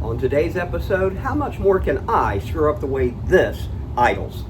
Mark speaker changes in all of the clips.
Speaker 1: On today's episode, how much more can I screw up the way this idles?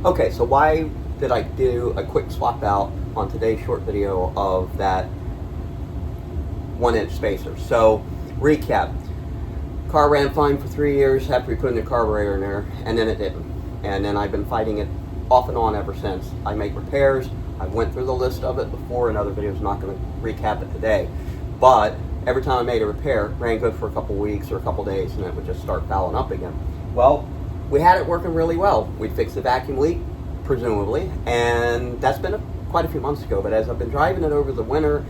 Speaker 1: Okay, so why did I do a quick swap out on today's short video of that 1-inch spacer? So, recap. Car ran fine for 3 years after we put a new carburetor in there, and then it didn't. And then I've been fighting it off and on ever since. I make repairs. I went through the list of it before in other videos. I'm not going to recap it today. But every time I made a repair, it ran good for a couple weeks or a couple days, and it would just start fouling up again. Well, we had it working really well. We'd fixed the vacuum leak, presumably, and that's been quite a few months ago. But as I've been driving it over the winter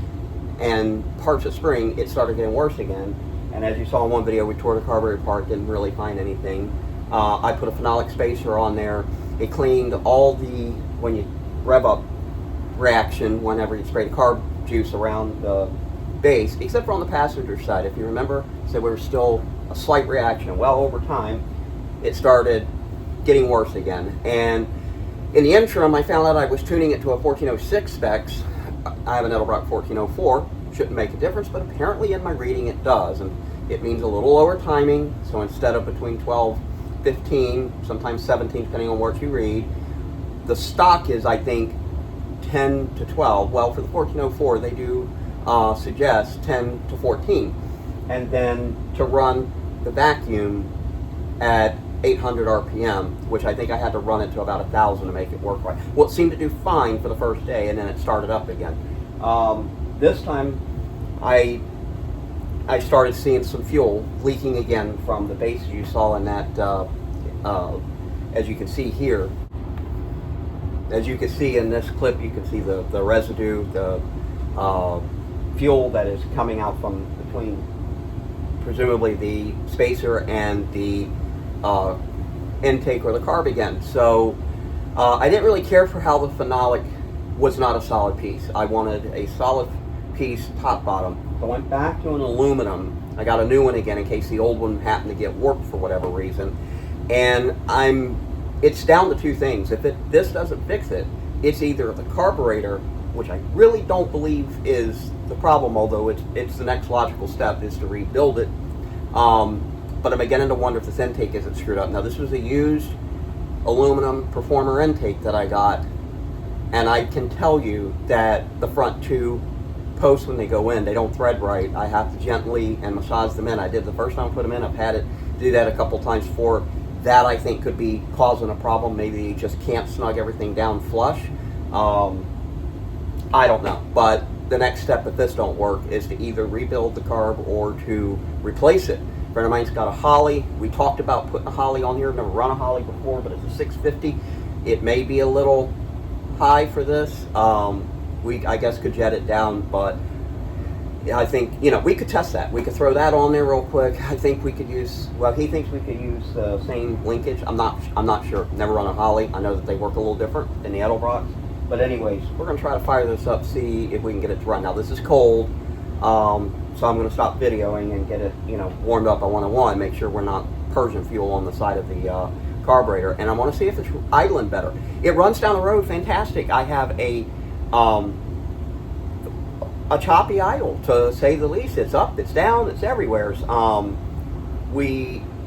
Speaker 1: and parts of spring, it started getting worse again. And as you saw in one video, we tore the carburetor apart, didn't really find anything. I put a phenolic spacer on there. It cleaned all the, when you rev up reaction, whenever you spray the carb juice around the base, except for on the passenger side. If you remember, so there was still a slight reaction. Well, over time, it started getting worse again. And in the interim, I found out I was tuning it to a 1406 specs. I have an Edelbrock 1404. Shouldn't make a difference, but apparently in my reading it does. And it means a little lower timing. So instead of between 12, 15, sometimes 17, depending on what you read, the stock is, I think, 10 to 12. Well, for the 1404, they do suggest 10 to 14. And then to run the vacuum at 800 RPM, which I think I had to run it to about 1,000 to make it work right. Well, it seemed to do fine for the first day, and then it started up again. This time, I started seeing some fuel leaking again from the bases you saw in that, as you can see here. As you can see in this clip, you can see the residue, the fuel that is coming out from between presumably the spacer and the intake or the carb again. So I didn't really care for how the phenolic was not a solid piece. I wanted a solid piece top bottom. So I went back to an aluminum. I got a new one again in case the old one happened to get warped for whatever reason. And it's down to two things. If this doesn't fix it, it's either the carburetor, which I really don't believe is the problem, although it's the next logical step is to rebuild it. But I'm beginning to wonder if this intake isn't screwed up. Now, this was a used aluminum Performer intake that I got, and I can tell you that the front two posts, when they go in, they don't thread right. I have to gently and massage them in. I did the first time I put them in. I've had it do that a couple times before. That, I think, could be causing a problem. Maybe you just can't snug everything down flush. I don't know. But the next step if this don't work is to either rebuild the carb or to replace it. A friend of mine's got a Holly. We talked about putting a Holly on here. I've never run a Holly before, but it's a 650. It may be a little high for this. We, I guess, could jet it down, but I think, you know, we could test that. We could throw that on there real quick. I think we could use, well, he thinks we could use the same linkage. I'm not sure. Never run a Holly. I know that they work a little different than the Edelbrocks. But anyways, we're going to try to fire this up, see if we can get it to run. Now, this is cold, so I'm going to stop videoing and get it, you know, warmed up. I want to make sure we're not Persian fuel on the side of the carburetor. And I want to see if it's idling better. It runs down the road fantastic. I have a choppy idle, to say the least. It's up, it's down, it's everywhere.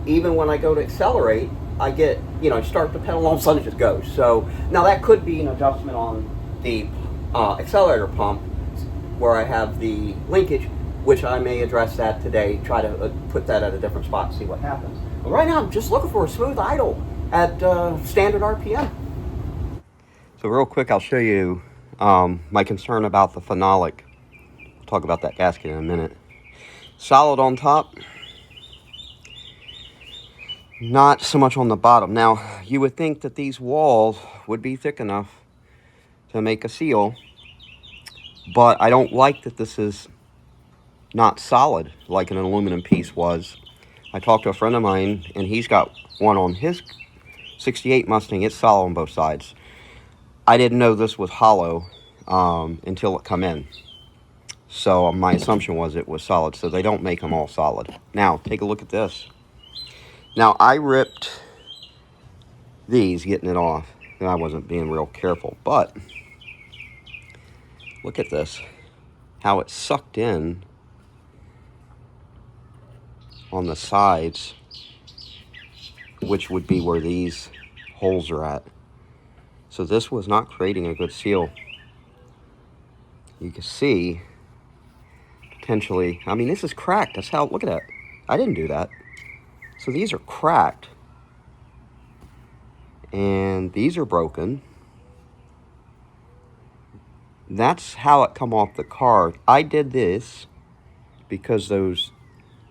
Speaker 1: Even when I go to accelerate, I get, you know, start the pedal, all of a sudden it just goes. So now that could be an adjustment on the accelerator pump where I have the linkage, which I may address that today, try to put that at a different spot and see what happens. But right now I'm just looking for a smooth idle at standard RPM. So real quick, I'll show you my concern about the phenolic. We'll talk about that gasket in a minute. Solid on top, not so much on the bottom. Now, you would think that these walls would be thick enough to make a seal, but I don't like that this is not solid like an aluminum piece was. I talked to a friend of mine, and he's got one on his 68 Mustang. It's solid on both sides. I didn't know this was hollow until it come in. So my assumption was it was solid, so they don't make them all solid. Now, take a look at this. Now, I ripped these getting it off, and I wasn't being real careful, but look at this, how it sucked in on the sides, which would be where these holes are at. So this was not creating a good seal. You can see, potentially, I mean, this is cracked. That's how, look at that. I didn't do that. So these are cracked, and these are broken. That's how it come off the car. I did this because those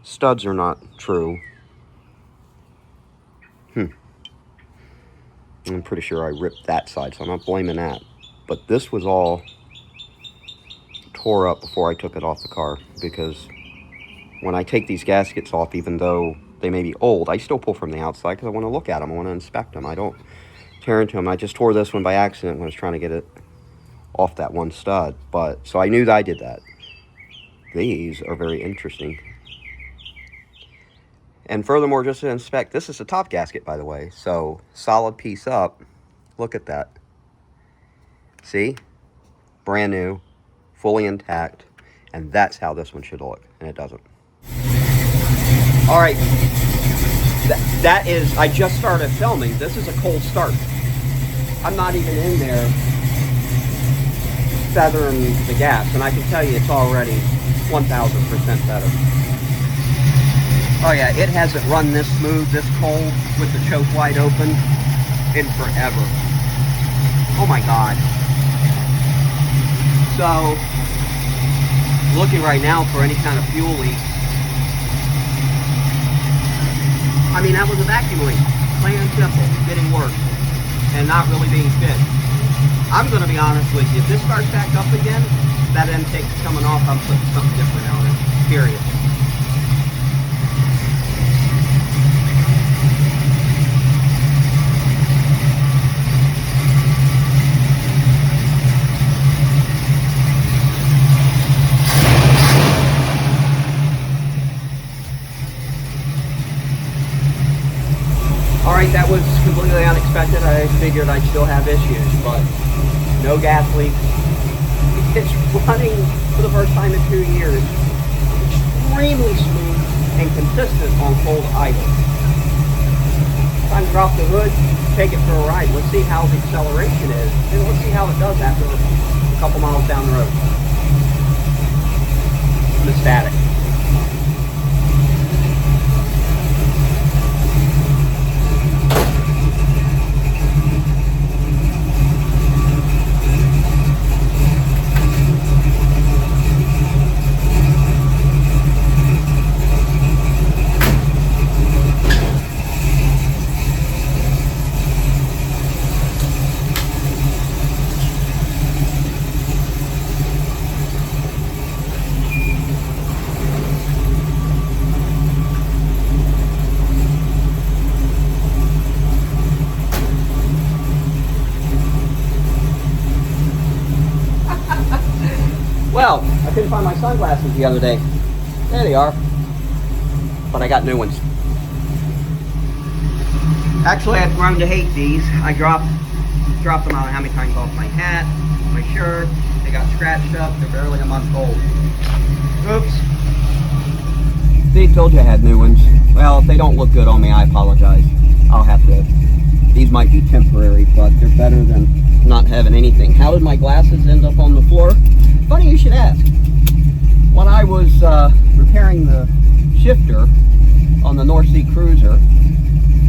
Speaker 1: studs are not true. I'm pretty sure I ripped that side, so I'm not blaming that. But this was all tore up before I took it off the car, because when I take these gaskets off, even though they may be old, I still pull from the outside because I want to look at them. I want to inspect them. I don't tear into them. I just tore this one by accident when I was trying to get it off that one stud. But so I knew that I did that. These are very interesting. And furthermore, just to inspect, this is a top gasket, by the way. So solid piece up. Look at that. See? Brand new, fully intact. And that's how this one should look. And it doesn't. All right, that is, I just started filming. This is a cold start. I'm not even in there feathering the gas, and I can tell you it's already 1,000% better. Oh yeah, it hasn't run this smooth, this cold, with the choke wide open in forever. Oh my God. So, looking right now for any kind of fuel leak. I mean, that was a vacuum leak, plain and simple, getting worse, and not really being fit. I'm going to be honest with you, if this starts back up again, that intake's coming off, I'm putting something different on it, period. Alright, that was completely unexpected. I figured I'd still have issues, but no gas leaks. It's running for the first time in 2 years. Extremely smooth and consistent on cold idle. Time to drop the hood, take it for a ride. Let's see how the acceleration is, and let's see how it does after a couple miles down the road. The static. Well, I couldn't find my sunglasses the other day. There they are. But I got new ones. Actually, I've grown to hate these. I dropped them out how many times off my hat, my shirt. They got scratched up. They're barely a month old. Oops. See, told you I had new ones. Well, if they don't look good on me, I apologize. I'll have to. These might be temporary, but they're better than not having anything. How did my glasses end up on the floor? Funny you should ask. When I was repairing the shifter on the North Sea Cruiser,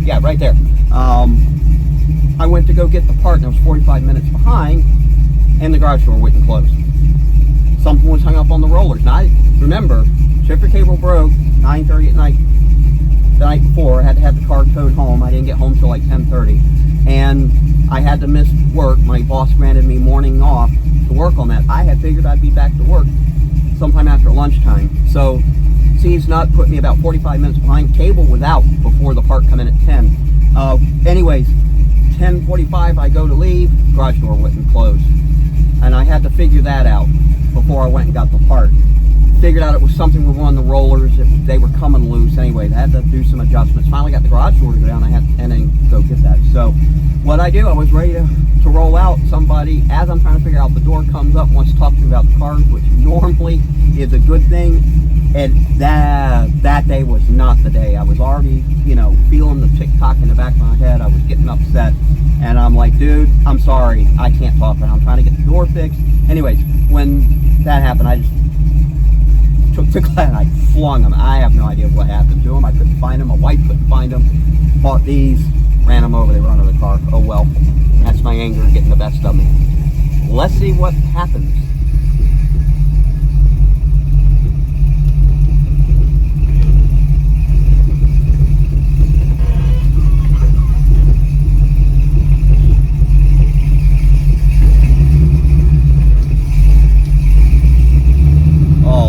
Speaker 1: yeah, right there, I went to go get the part and I was 45 minutes behind, and the garage door wouldn't close. Something was hung up on the rollers. Now, I remember, shifter cable broke 9:30 at night. The night before, I had to have the car towed home. I didn't get home till like 10:30, and I had to miss work. My boss granted me morning off to work on that. I had figured I'd be back to work sometime after lunchtime. So, C's nut put me about 45 minutes behind. Cable was out before the part come in at 10. Anyways, 10:45, I go to leave. Garage door wouldn't close, and I had to figure that out before I went and got the part. Figured out it was something with one of the rollers. They were coming loose anyway. I had to do some adjustments. Finally got the garage door to go down. And then go get that. So what I do, I was ready to roll out. Somebody, as I'm trying to figure out, the door comes up, wants to talk to me about the cars, which normally is a good thing. And that day was not the day. I was already, feeling the tick-tock in the back of my head. I was getting upset. And I'm like, dude, I'm sorry. I can't talk right now. I'm trying to get the door fixed. Anyways, when that happened, I just took the glass and I flung them. I have no idea what happened to them. I couldn't find them. My wife couldn't find them. Bought these, ran them over. They were under the car. Oh well. That's my anger getting the best of me. Let's see what happens.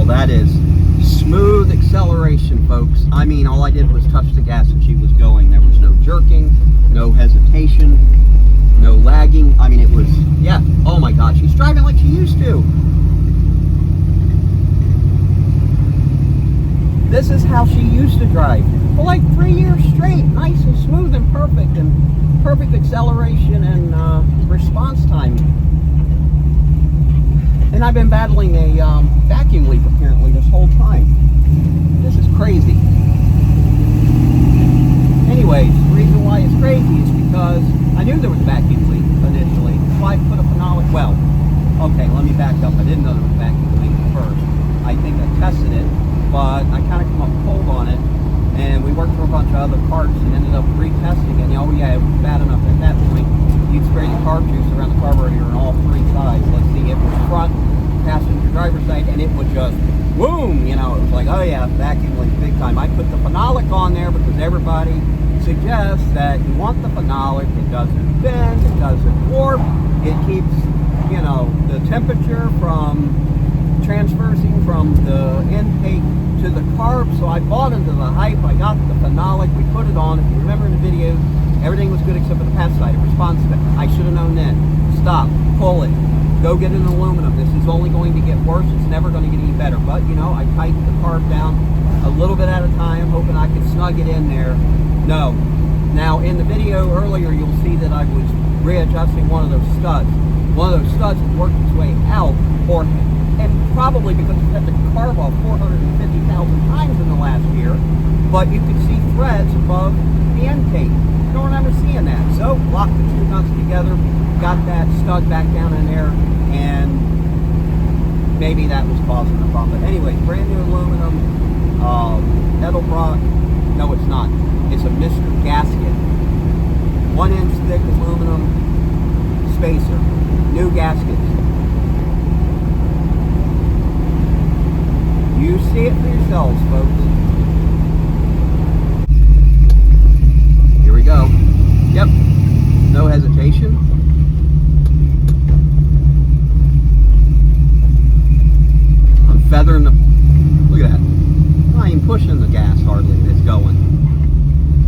Speaker 1: That is smooth acceleration, folks. I mean, all I did was touch the gas and she was going. There was no jerking, no hesitation, no lagging. I mean, it was, yeah, oh my God, she's driving like she used to. This is how she used to drive for like 3 years straight. Nice and smooth and perfect acceleration and response time. And I've been battling a vacuum leak apparently this whole time. This is crazy. Anyways, the reason why it's crazy is because I knew there was a vacuum leak initially. So I put a phenolic, well, okay, let me back up. I didn't know there was a vacuum leak at first. I think I tested it, but I kind of come up cold on it. And we worked for a bunch of other parts and ended up retesting it. And oh yeah, it was bad enough at that point. You'd spray the carb juice around the carburetor on all three sides. Let's see, it was front, passenger, driver's side, and it would just, boom, it was like, oh yeah, vacuum leak big time. I put the phenolic on there because everybody suggests that you want the phenolic. It doesn't bend, it doesn't warp, it keeps, the temperature from transversing from the intake to the carb. So I bought into the hype. I got the phenolic, we put it on. If you remember in the video, everything was good except for the pass side. It responds to it. I should have known then. Stop, pull it, go get an aluminum. This is only going to get worse. It's never going to get any better. But, I tightened the carb down a little bit at a time, hoping I could snug it in there. No. Now, in the video earlier, you'll see that I was readjusting one of those studs. One of those studs had worked its way out, and probably because it's had the carb off 450,000 times in the last year, but you could see threads above the intake. I don't remember seeing that. So, locked the two nuts together, got that stud back down in there, and maybe that was causing the problem. But anyway, brand new aluminum, Edelbrock. No, it's not. It's a Mr. Gasket. 1 inch thick aluminum spacer. New gaskets. You see it for yourselves, folks. Here we go. Yep. No hesitation. I'm feathering the... Look at that. I'm not even pushing the gas hardly. It's going.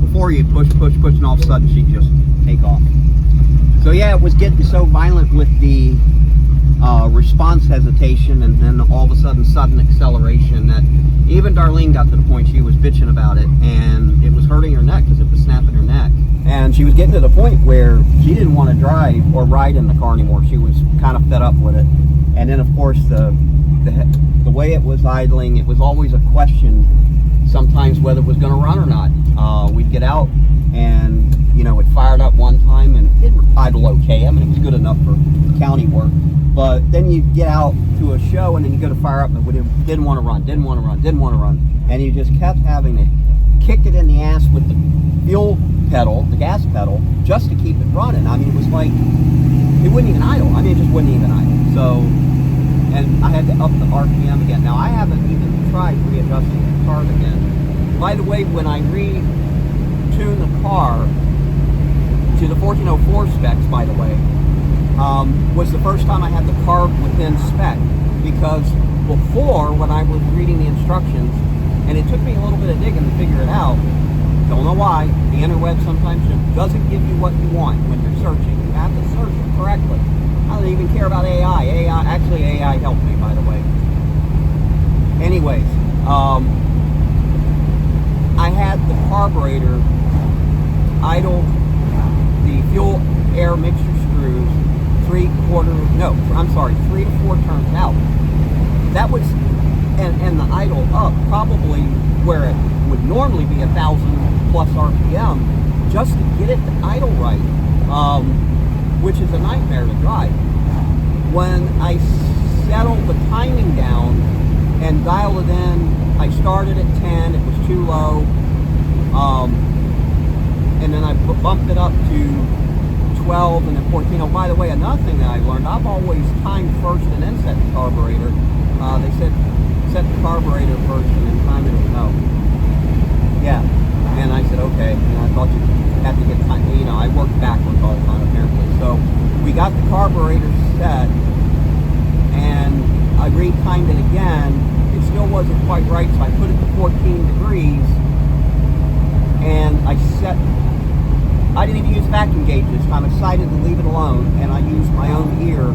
Speaker 1: Before you push, and all of a sudden she just take off. So yeah, it was getting so violent with the response hesitation, and then all of a sudden acceleration that even Darlene got to the point she was bitching about it, and it was hurting her neck because it was snapping her neck. And she was getting to the point where she didn't want to drive or ride in the car anymore. She was kind of fed up with it. And then, of course, the way it was idling, it was always a question sometimes whether it was going to run or not. We'd get out and, you know, it fired up one time and it idled okay. I mean, it was good enough for county work. But then you get out to a show and then you go to fire up and it didn't want to run. And you just kept having to kick it in the ass with the fuel pedal, the gas pedal, just to keep it running. I mean, it was like, it wouldn't even idle. I mean, it just wouldn't even idle. So, and I had to up the RPM again. Now, I haven't even tried readjusting the cars again. By the way, when I retune the car to the 1404 specs, by the way, was the first time I had the car within spec. Because before, when I was reading the instructions, and it took me a little bit of digging to figure it out, don't know why, the interweb sometimes just doesn't give you what you want when you're searching. You have to search it correctly. I don't even care about AI. Actually, AI helped me, by the way. Anyways, I had the carburetor idle, the fuel air mixture screws 3 to 4 turns out. That was, and the idle up probably where it would normally be 1,000 plus RPM just to get it to idle right, which is a nightmare to drive. When I settled the timing down and dialed it in, I started at 10, it was too low, and then I bumped it up to 12 and then 14. Oh, by the way, another thing that I learned, I've always timed first and then set the carburetor. They said set the carburetor first and then time it. No. Yeah. And I said, okay. And I thought you had to get time. You know, I worked backwards all the time, apparently. So we got the carburetor set, and I re-timed it again. It still wasn't quite right, so I put it to 14 degrees, and I didn't even use vacuum gauge this time. I decided to leave it alone, and I used my own ear,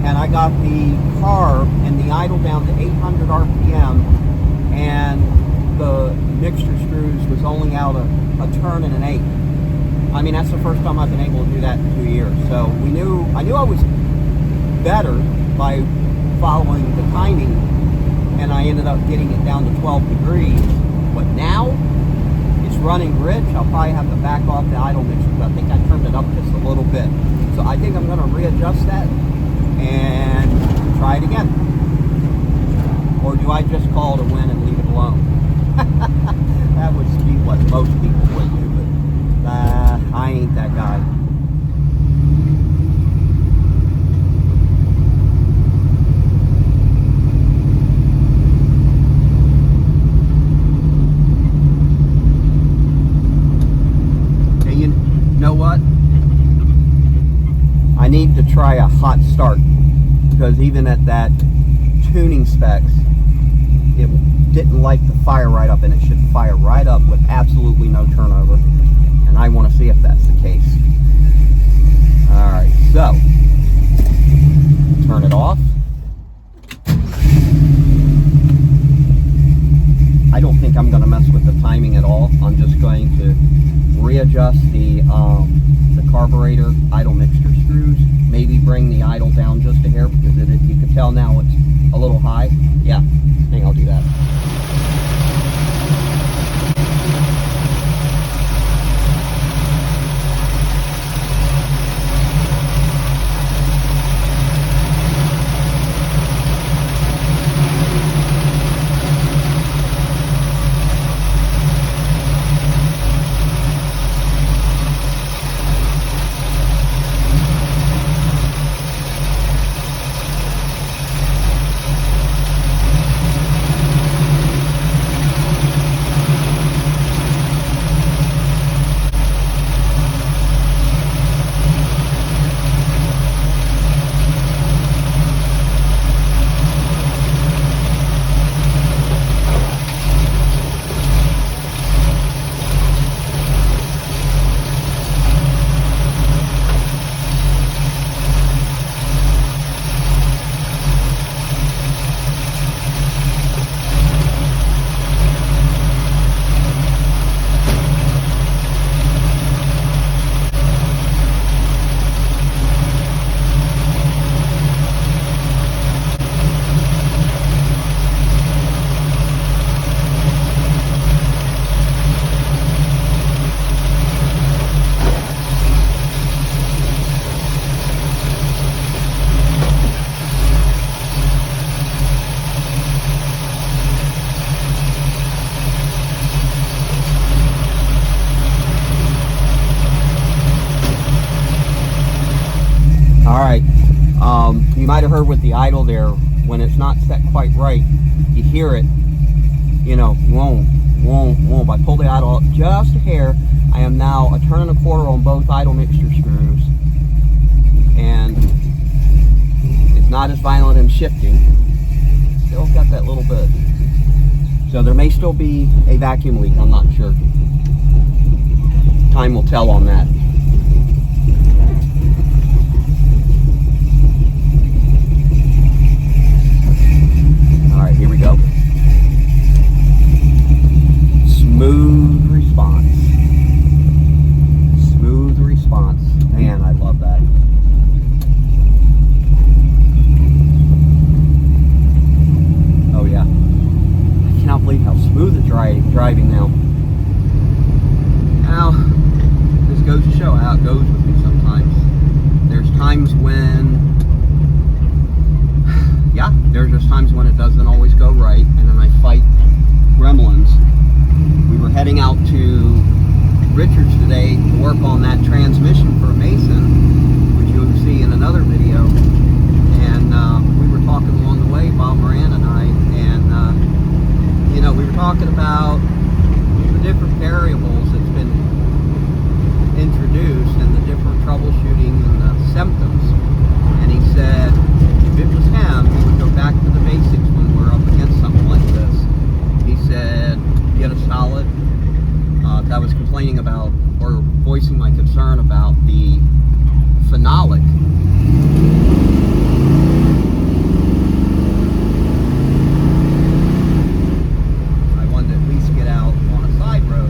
Speaker 1: and I got the carb and the idle down to 800 RPM, and the mixture screws was only out a turn and an eighth. I mean, that's the first time I've been able to do that in 2 years. So I knew I was better by following the timing, and I ended up getting it down to 12 degrees. But now it's running rich. I'll probably have to back off the idle mixture, but I think I turned it up just a little bit. So I think I'm going to readjust that and try it again. Or do I just call it a win and leave it alone? That would be what most people would do, but I ain't that guy. Okay, you know what? I need to try a hot start, because even at that tuning specs, it didn't like to fire right up, and it should fire right up with absolutely no turnover, and I want to see if that's the case. Alright, so turn it off. I don't think I'm going to mess with the timing at all. I'm just going to readjust the carburetor idle mixture screws, maybe bring the idle down just a hair, because you can tell now it's a little high. Yeah, I think I'll do that. might have heard with the idle there, when it's not set quite right, you hear it, you know, whoom. I pull the idle up just a hair. I am now a turn and a quarter on both idle mixture screws, and it's not as violent in shifting. Still got that little bit. So there may still be a vacuum leak, I'm not sure. Time will tell on that. All right, here we go. Smooth response. Smooth response. Man, I love that. Oh yeah. I cannot believe how smooth it's driving now. Now, this goes to show how it goes with me sometimes. There's times when, yeah, there's just times when it doesn't always go right, and then I fight gremlins. We were heading out to Richards today to work on that transmission for Mason, which you'll see in another video. And we were talking along the way, Bob Moran and I, and you know, we were talking about the different variables that's been introduced and the different troubleshooting and the symptoms. And he said if it was him, he would go back to the basics when we're up against something like this. He said, get a solid. I was complaining about, or voicing my concern about the phenolic. I wanted to at least get out on a side road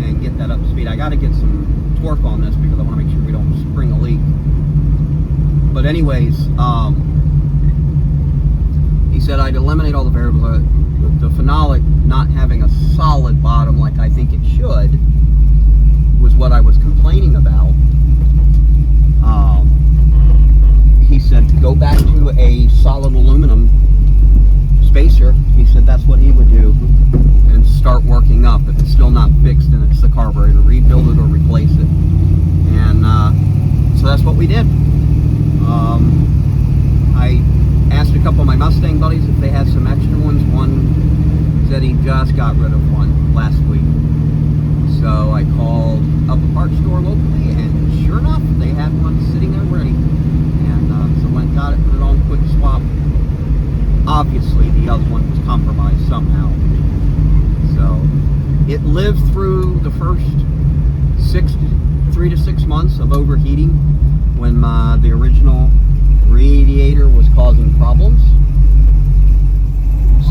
Speaker 1: and get that up to speed. I got to get some torque on this because I want to make sure we don't spring a leak. But anyways, he said I'd eliminate all the variables. The phenolic not having a solid bottom like I think it should was what I was complaining about. He said to go back to a solid aluminum spacer. He said that's what he would do and start working up. If it's still not fixed and it's the carburetor, rebuild it or replace it. And so that's what we did. I asked a couple of my Mustang buddies if they had some extra ones. One said he just got rid of one last week. So I called up a parts store locally, and sure enough, they had one sitting there ready. And so went, got it, put it on, quick swap. Obviously, the other one was compromised somehow. So it lived through the first 3 to 6 months of overheating when the original radiator was causing problems.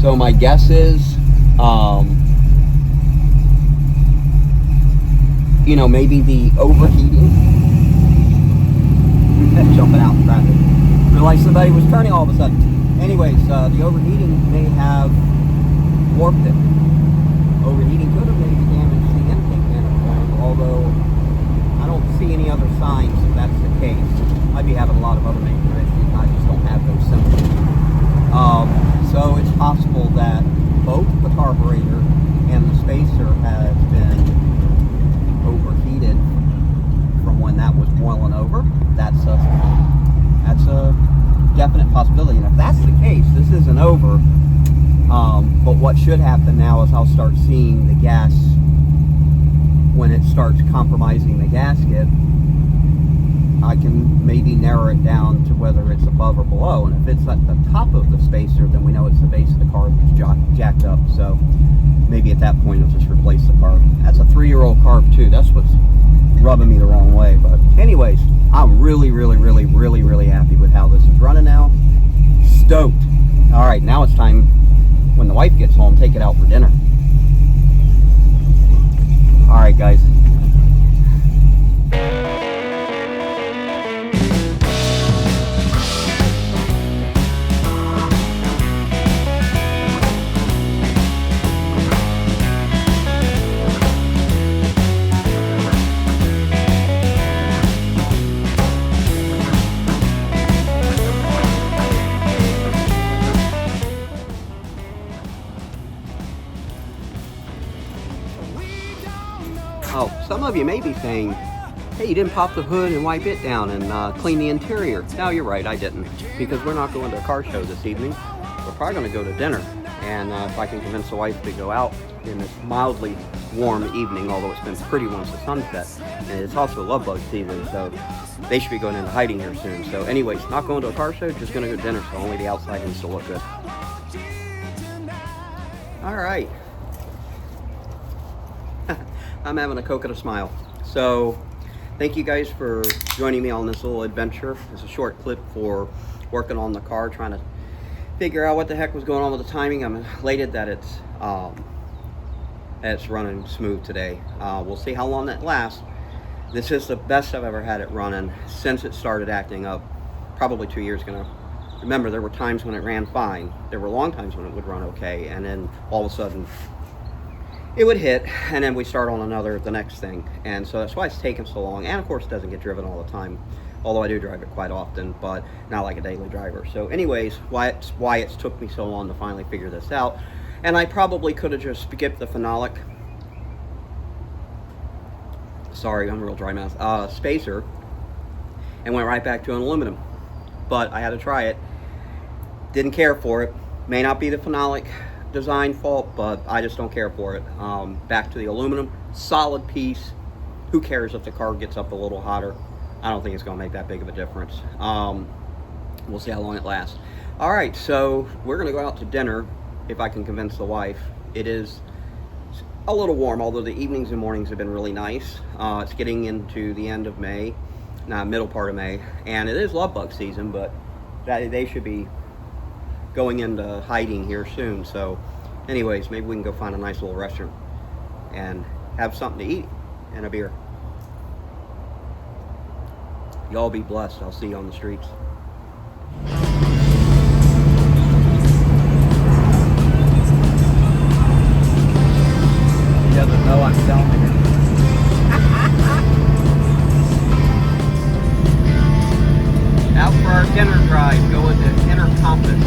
Speaker 1: So my guess is, you know, maybe the overheating. Jumping out in traffic. Realized somebody was turning all of a sudden. Anyways, the overheating may have warped it. Overheating could have maybe damaged the intake manifold, although I don't see any other signs that that's the case. I'd be having a lot of other major issues. I just don't have those symptoms. So it's possible that both the carburetor and the spacer has been overheated from when that was boiling over. That's a definite possibility. And if that's the case, this isn't over. But what should happen now is I'll start seeing the gas, when it starts compromising the gasket, I can maybe narrow it down to whether it's above or below. And if it's at the top of the spacer, then we know it's the base of the car that's jacked up. So maybe at that point I'll just replace the carb. That's a 3-year-old carb too. That's what's rubbing me the wrong way. But anyways, I'm really happy with how this is running now. Stoked. All right, now it's time, when the wife gets home, take it out for dinner. All right, guys. Oh, some of you may be saying, Hey, you didn't pop the hood and wipe it down and clean the interior. No, you're right, I didn't. Because we're not going to a car show this evening. We're probably going to go to dinner. And if I can convince the wife to go out in this mildly warm evening, although it's been pretty once the sun sets. And it's also love bug season, so they should be going into hiding here soon. So anyways, not going to a car show, just going to go to dinner, so only the outside needs to look good. All right. I'm having a Coke and a smile. So thank you guys for joining me on this little adventure. It's a short clip for working on the car, trying to figure out what the heck was going on with the timing. I'm elated that it's running smooth today. We'll see how long that lasts. This is the best I've ever had it running since it started acting up, probably 2 years ago. Remember, there were times when it ran fine. There were long times when it would run okay, and then all of a sudden it would hit, and then we start on the next thing. And so that's why it's taken so long. And of course, it doesn't get driven all the time, although I do drive it quite often, but not like a daily driver. So anyways, why it's took me so long to finally figure this out. And I probably could have just skipped the phenolic, sorry, I'm real dry mouth, spacer, and went right back to an aluminum. But I had to try it. Didn't care for it. May not be the phenolic design fault, but I just don't care for it. Back to the aluminum, solid piece. Who cares if the car gets up a little hotter? I don't think it's going to make that big of a difference. We'll see how long it lasts. All right, so we're going to go out to dinner if I can convince the wife. It is a little warm, although the evenings and mornings have been really nice. It's getting into the end of May, middle part of May, and it is love bug season, but they should be going into hiding here soon. So anyways, maybe we can go find a nice little restaurant and have something to eat and a beer. Y'all be blessed. I'll see you on the streets. He doesn't know I'm filming it. Out for our dinner drive, going to Inner Compass.